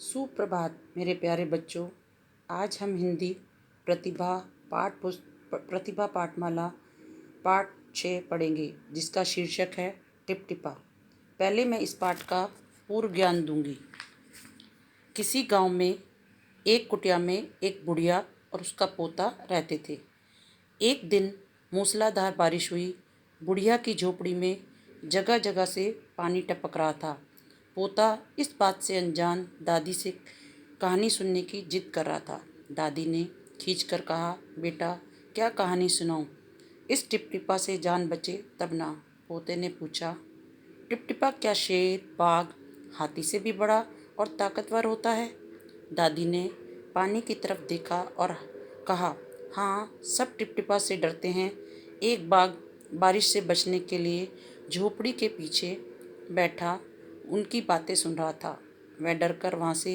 सुप्रभात मेरे प्यारे बच्चों। आज हम हिंदी प्रतिभा प्रतिभा पाठमाला पाठ 6 पढ़ेंगे, जिसका शीर्षक है टिप टिपा। पहले मैं इस पाठ का पूर्व ज्ञान दूंगी। किसी गांव में एक कुटिया में एक बुढ़िया और उसका पोता रहते थे। एक दिन मूसलाधार बारिश हुई। बुढ़िया की झोपड़ी में जगह जगह से पानी टपक रहा था। पोता इस बात से अनजान दादी से कहानी सुनने की जिद कर रहा था। दादी ने खींचकर कहा, बेटा क्या कहानी सुनाऊं? इस टिपटिपा से जान बचे तब ना। पोते ने पूछा, टिपटिपा क्या शेर, बाघ, हाथी से भी बड़ा और ताकतवर होता है? दादी ने पानी की तरफ देखा और कहा, हाँ, सब टिपटिपा से डरते हैं। एक बाघ बारिश से बचने के लिए झोपड़ी के पीछे बैठा उनकी बातें सुन रहा था। वह डरकर वहाँ से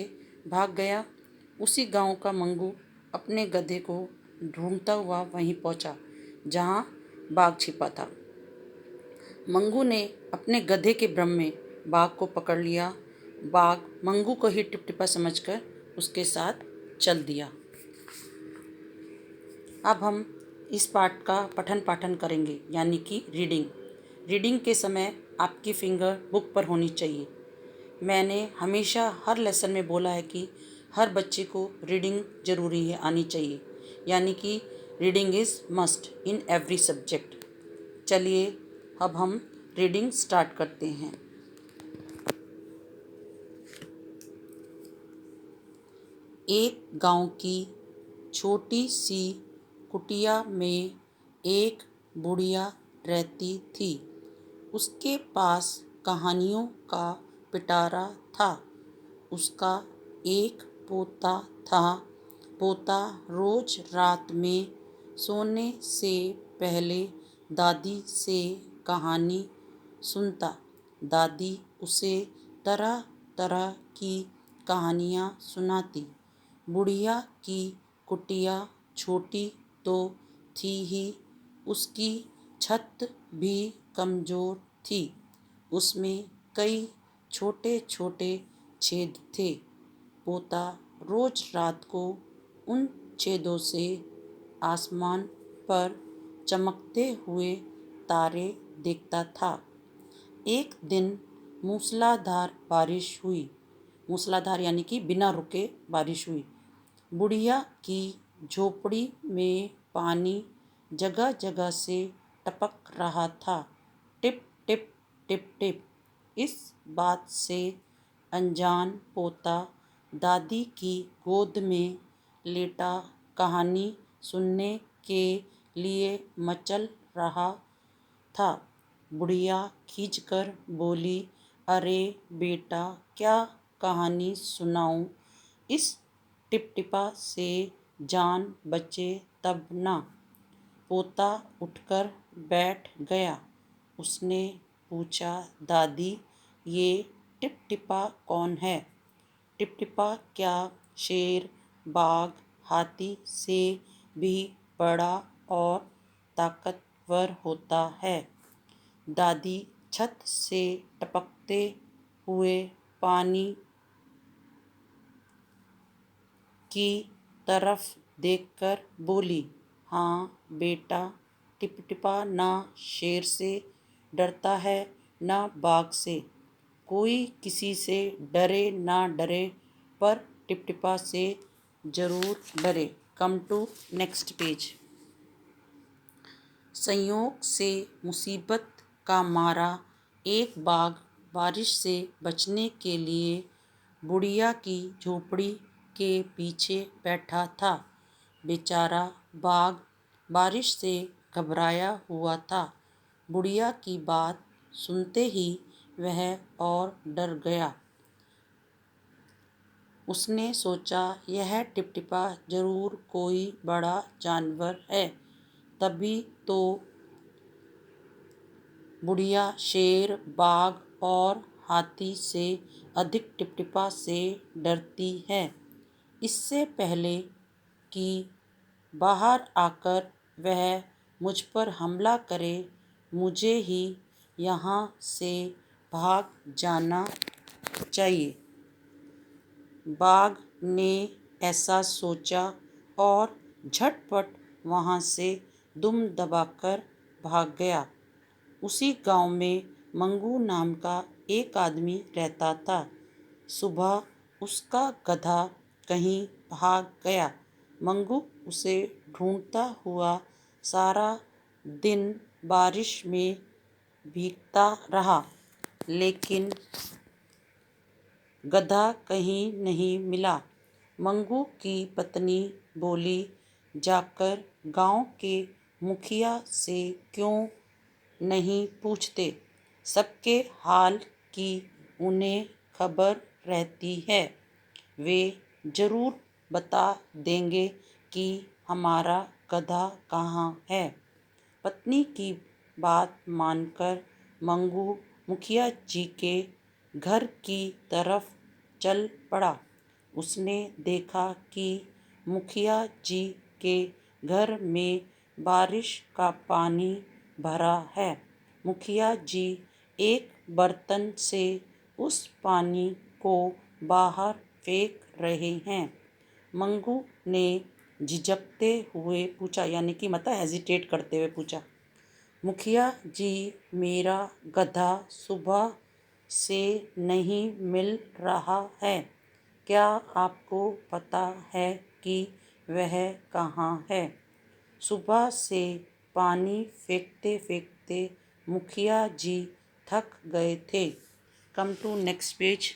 भाग गया। उसी गांव का मंगू अपने गधे को ढूंढता हुआ वहीं पहुंचा जहाँ बाघ छिपा था। मंगू ने अपने गधे के भ्रम में बाघ को पकड़ लिया। बाघ मंगू को ही टिपटिपा समझकर उसके साथ चल दिया। अब हम इस पाठ का पठन पाठन करेंगे, यानी कि रीडिंग। रीडिंग के समय आपकी फिंगर बुक पर होनी चाहिए। मैंने हमेशा हर लेसन में बोला है कि हर बच्चे को रीडिंग ज़रूरी है, आनी चाहिए, यानी कि reading is must in every subject. चलिए अब हम रीडिंग स्टार्ट करते हैं। एक गांव की छोटी सी कुटिया में एक बुढ़िया रहती थी। उसके पास कहानियों का पिटारा था। उसका एक पोता था। पोता रोज रात में सोने से पहले दादी से कहानी सुनता। दादी उसे तरह तरह की कहानियाँ सुनाती। बुढ़िया की कुटिया छोटी तो थी ही, उसकी छत भी कमज़ोर थी। उसमें कई छोटे छोटे छेद थे। पोता रोज रात को उन छेदों से आसमान पर चमकते हुए तारे देखता था। एक दिन मूसलाधार बारिश हुई। मूसलाधार यानी कि बिना रुके बारिश हुई। बुढ़िया की झोपड़ी में पानी जगह जगह से टपक रहा था। Tip tip tip tip. इस बात से अनजान पोता दादी की गोद में लेटा कहानी सुनने के लिए मचल रहा था। बुढ़िया खींचकर बोली, अरे बेटा क्या कहानी सुनाऊं? इस टिपटिपा से जान बचे तब ना। पोता उठकर बैठ गया। उसने पूछा, दादी ये टिपटिपा कौन है? टिपटिपा क्या शेर, बाघ, हाथी से भी बड़ा और ताकतवर होता है? दादी छत से टपकते हुए पानी की तरफ देखकर बोली, हाँ बेटा, टिपटिपा ना शेर से डरता है ना बाघ से। कोई किसी से डरे ना डरे, पर टिपटिपा से ज़रूर डरे। Come to next page. संयोग से मुसीबत का मारा एक बाघ बारिश से बचने के लिए बुढ़िया की झोपड़ी के पीछे बैठा था। बेचारा बाघ बारिश से घबराया हुआ था। बुढ़िया की बात सुनते ही वह और डर गया। उसने सोचा, यह टिपटिपा जरूर कोई बड़ा जानवर है, तभी तो बुढ़िया शेर, बाघ और हाथी से अधिक टिपटिपा से डरती है। इससे पहले कि बाहर आकर वह मुझ पर हमला करे, मुझे ही यहाँ से भाग जाना चाहिए। बाघ ने ऐसा सोचा और झटपट वहाँ से दुम दबाकर भाग गया। उसी गांव में मंगू नाम का एक आदमी रहता था। सुबह उसका गधा कहीं भाग गया। मंगू उसे ढूंढता हुआ सारा दिन बारिश में भीगता रहा, लेकिन गधा कहीं नहीं मिला। मंगू की पत्नी बोली, जाकर गांव के मुखिया से क्यों नहीं पूछते? सबके हाल की उन्हें खबर रहती है। वे जरूर बता देंगे कि हमारा गधा कहाँ है। पत्नी की बात मानकर मंगू मुखिया जी के घर की तरफ चल पड़ा। उसने देखा कि मुखिया जी के घर में बारिश का पानी भरा है। मुखिया जी एक बर्तन से उस पानी को बाहर फेंक रहे हैं। मंगू ने झिझकते हुए पूछा, यानी कि मतलब हेजिटेट करते हुए पूछा, मुखिया जी, मेरा गधा सुबह से नहीं मिल रहा है। क्या आपको पता है कि वह कहाँ है? सुबह से पानी फेंकते फेंकते मुखिया जी थक गए थे। Come to next page.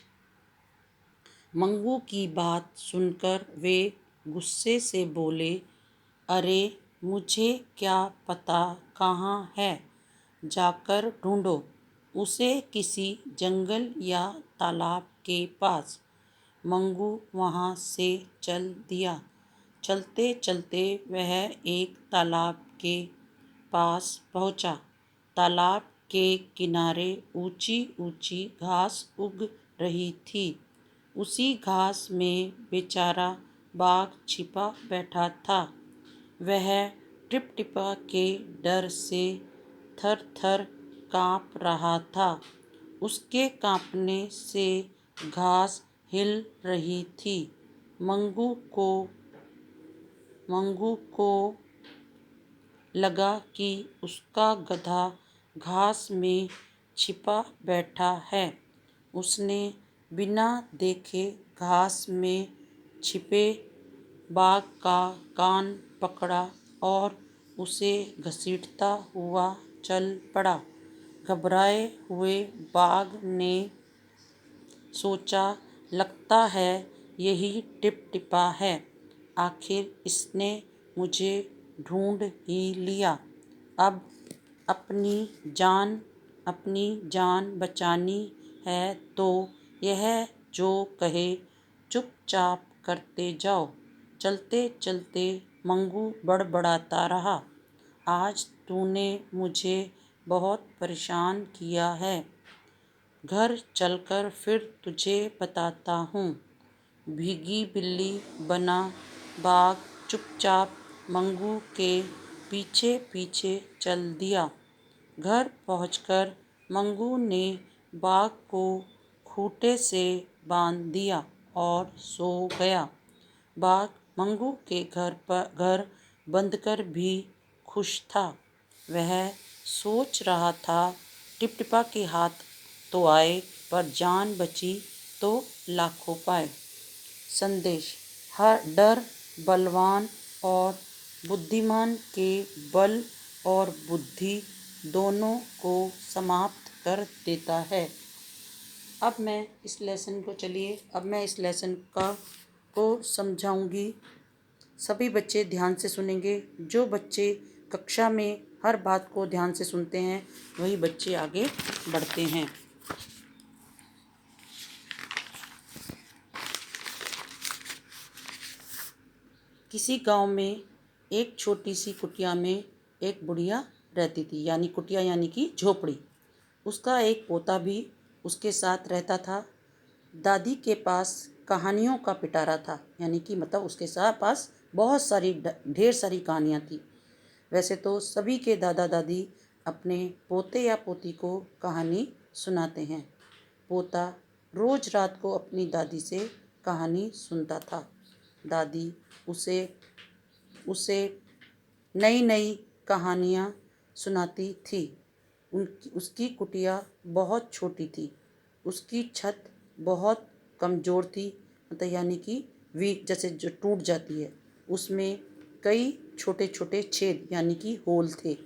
Mangu की बात सुनकर वे गुस्से से बोले, अरे मुझे क्या पता कहाँ है, जाकर ढूंढो उसे किसी जंगल या तालाब के पास। मंगू वहाँ से चल दिया। चलते चलते वह एक तालाब के पास पहुँचा। तालाब के किनारे ऊंची ऊंची घास उग रही थी। उसी घास में बेचारा बाघ छिपा बैठा था। वह टिपटिपा के डर से थर थर काँप रहा था। उसके काँपने से घास हिल रही थी। मंगू को लगा कि उसका गधा घास में छिपा बैठा है। उसने बिना देखे घास में छिपे बाघ का कान पकड़ा और उसे घसीटता हुआ चल पड़ा। घबराए हुए बाघ ने सोचा, लगता है यही टिपटिपा है। आखिर इसने मुझे ढूंढ ही लिया। अब अपनी जान बचानी है तो यह जो कहे चुपचाप करते जाओ। चलते चलते मंगू बड़बड़ाता रहा, आज तूने मुझे बहुत परेशान किया है। घर चलकर फिर तुझे बताता हूँ। भीगी बिल्ली बना बाघ चुपचाप मंगू के पीछे पीछे चल दिया। घर पहुंचकर मंगू ने बाघ को खूंटे से बांध दिया और सो गया। बाघ मंगू के घर बंधकर भी खुश था। वह सोच रहा था, टिपटिपा के हाथ तो आए पर जान बची तो लाखों पाए। संदेश, हर डर बलवान और बुद्धिमान के बल और बुद्धि दोनों को समाप्त कर देता है। अब मैं इस लेसन को समझाऊंगी। सभी बच्चे ध्यान से सुनेंगे। जो बच्चे कक्षा में हर बात को ध्यान से सुनते हैं वही बच्चे आगे बढ़ते हैं। किसी गांव में एक छोटी सी कुटिया में एक बुढ़िया रहती थी, यानी कुटिया यानी कि झोपड़ी। उसका एक पोता भी उसके साथ रहता था। दादी के पास कहानियों का पिटारा था, यानी कि मतलब उसके पास बहुत सारी ढेर सारी कहानियाँ थी। वैसे तो सभी के दादा दादी अपने पोते या पोती को कहानी सुनाते हैं। पोता रोज रात को अपनी दादी से कहानी सुनता था। दादी उसे उसे नई नई कहानियाँ सुनाती थी। उसकी कुटिया बहुत छोटी थी। उसकी छत बहुत कमज़ोर थी, मतलब यानी कि वीक, जैसे जो टूट जाती है। उसमें कई छोटे छोटे छेद यानी कि होल थे।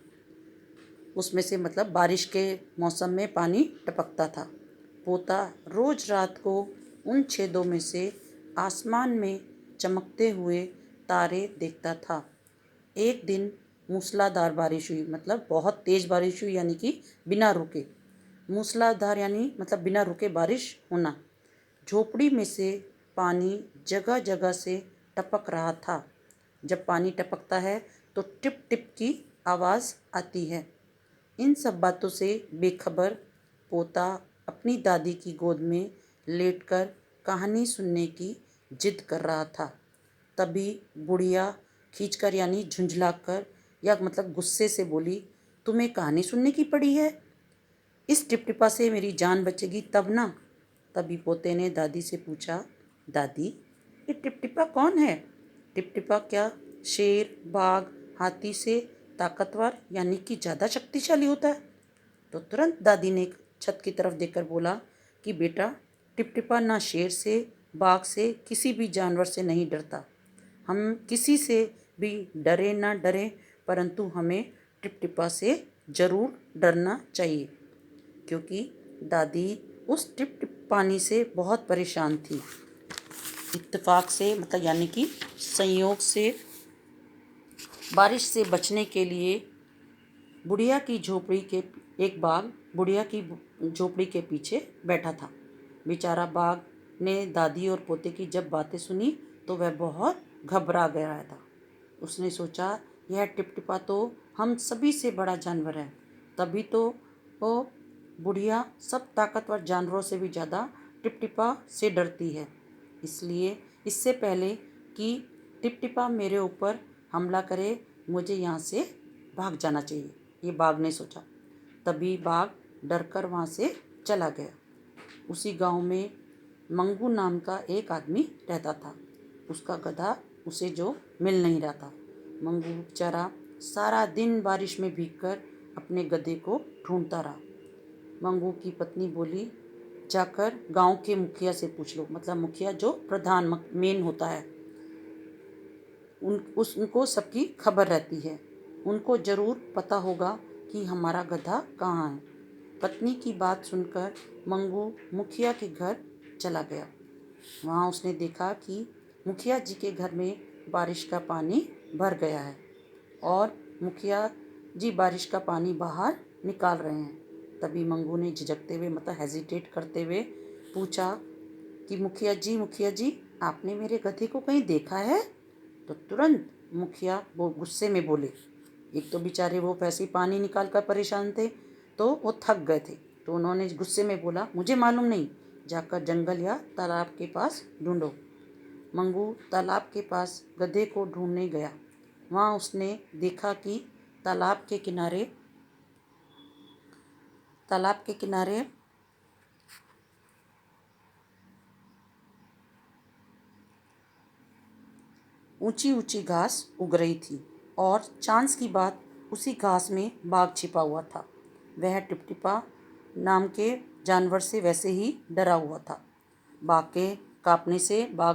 उसमें से मतलब बारिश के मौसम में पानी टपकता था। पोता रोज रात को उन छेदों में से आसमान में चमकते हुए तारे देखता था। एक दिन मूसलाधार बारिश हुई, मतलब बहुत तेज़ बारिश हुई, यानी कि बिना रुके। मूसलाधार यानी मतलब बिना रुके बारिश होना। झोपड़ी में से पानी जगह जगह से टपक रहा था। जब पानी टपकता है तो टिप टिप की आवाज़ आती है। इन सब बातों से बेखबर पोता अपनी दादी की गोद में लेटकर कहानी सुनने की जिद कर रहा था। तभी बुढ़िया खींचकर यानी झुंझलाकर या मतलब गुस्से से बोली, तुम्हें कहानी सुनने की पड़ी है? इस टिपटिपा से मेरी जान बचेगी तब ना। तभी पोते ने दादी से पूछा, दादी ये टिपटिपा कौन है? टिपटिपा क्या शेर, बाघ, हाथी से ताकतवर यानी कि ज़्यादा शक्तिशाली होता है? तो तुरंत दादी ने छत की तरफ देखकर बोला कि बेटा, टिपटिपा ना शेर से, बाघ से, किसी भी जानवर से नहीं डरता। हम किसी से भी डरे ना डरे, परंतु हमें टिपटिपा से ज़रूर डरना चाहिए, क्योंकि दादी उस टिप टिप पानी से बहुत परेशान थी। इत्तेफाक से मतलब यानी कि संयोग से बारिश से बचने के लिए बुढ़िया की झोपड़ी के एक बाघ बुढ़िया की झोपड़ी के पीछे बैठा था। बेचारा बाघ ने दादी और पोते की जब बातें सुनी तो वह बहुत घबरा गया था। उसने सोचा, यह टिपटिपा तो हम सभी से बड़ा जानवर है, तभी तो वो बुढ़िया सब ताकतवर जानवरों से भी ज़्यादा टिपटिपा से डरती है। इसलिए इससे पहले कि टिपटिपा मेरे ऊपर हमला करे, मुझे यहाँ से भाग जाना चाहिए, ये बाघ ने सोचा। तभी बाघ डरकर वहाँ से चला गया। उसी गांव में मंगू नाम का एक आदमी रहता था। उसका गधा उसे जो मिल नहीं रहा था। मंगू बेचारा सारा दिन बारिश में भीगकर अपने गधे को ढूंढता रहा। मंगू की पत्नी बोली, जाकर गांव के मुखिया से पूछ लो, मतलब मुखिया जो प्रधान मेन होता है, उनको सबकी खबर रहती है, उनको ज़रूर पता होगा कि हमारा गधा कहाँ है। पत्नी की बात सुनकर मंगू मुखिया के घर चला गया। वहाँ उसने देखा कि मुखिया जी के घर में बारिश का पानी भर गया है और मुखिया जी बारिश का पानी बाहर निकाल रहे हैं। तभी मंगू ने झिझकते हुए मतलब हेजिटेट करते हुए पूछा कि मुखिया जी आपने मेरे गधे को कहीं देखा है? तो तुरंत मुखिया वो गुस्से में बोले। एक तो बेचारे वो वैसे ही पानी निकाल कर परेशान थे, तो वो थक गए थे, तो उन्होंने गुस्से में बोला, मुझे मालूम नहीं, जाकर जंगल या तालाब के पास ढूंढो। मंगू तालाब के पास गधे को ढूंढने गया। वहाँ उसने देखा कि तालाब के किनारे ऊंची ऊंची घास उग रही थी और चांस की बात उसी घास में बाघ छिपा हुआ था। वह टिपटिपा नाम के जानवर से वैसे ही डरा हुआ था। बाघ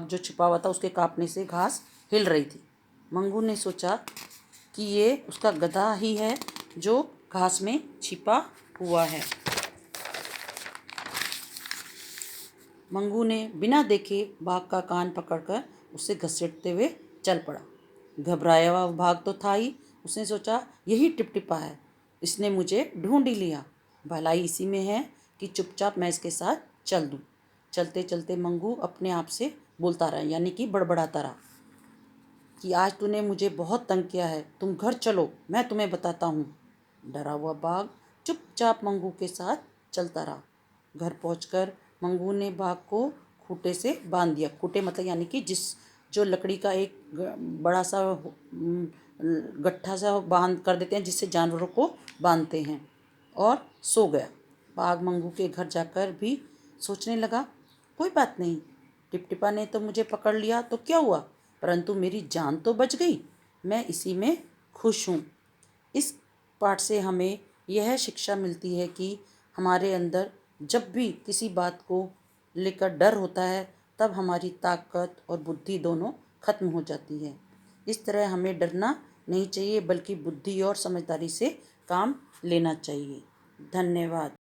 जो छिपा हुआ था उसके कांपने से घास हिल रही थी। मंगू ने सोचा कि ये उसका गधा ही है जो घास में छिपा हुआ है। मंगू ने बिना देखे बाघ का कान पकड़कर उसे घसीटते हुए चल पड़ा। घबराया हुआ बाघ तो था ही। उसने सोचा, यही टिपटिपा है, इसने मुझे ढूंढ ही लिया, भलाई इसी में है कि चुपचाप मैं इसके साथ चल दूं। चलते चलते मंगू अपने आप से बोलता रहा, यानी कि बड़बड़ाता रहा कि आज तूने मुझे बहुत तंग किया है, तुम घर चलो, मैं तुम्हें बताता हूँ। डरा हुआ बाघ चुपचाप मंगू के साथ चलता रहा। घर पहुंचकर मंगू ने बाघ को खूंटे से बांध दिया। खूंटे मतलब यानी कि जो लकड़ी का एक बड़ा सा गट्ठा सा बांध कर देते हैं, जिससे जानवरों को बांधते हैं, और सो गया। बाघ मंगू के घर जाकर भी सोचने लगा, कोई बात नहीं, टिपटिपा ने तो मुझे पकड़ लिया तो क्या हुआ, परंतु मेरी जान तो बच गई। मैं इसी में खुश हूँ। इस पाठ से हमें यह शिक्षा मिलती है कि हमारे अंदर जब भी किसी बात को लेकर डर होता है, तब हमारी ताकत और बुद्धि दोनों खत्म हो जाती है। इस तरह हमें डरना नहीं चाहिए, बल्कि बुद्धि और समझदारी से काम लेना चाहिए। धन्यवाद।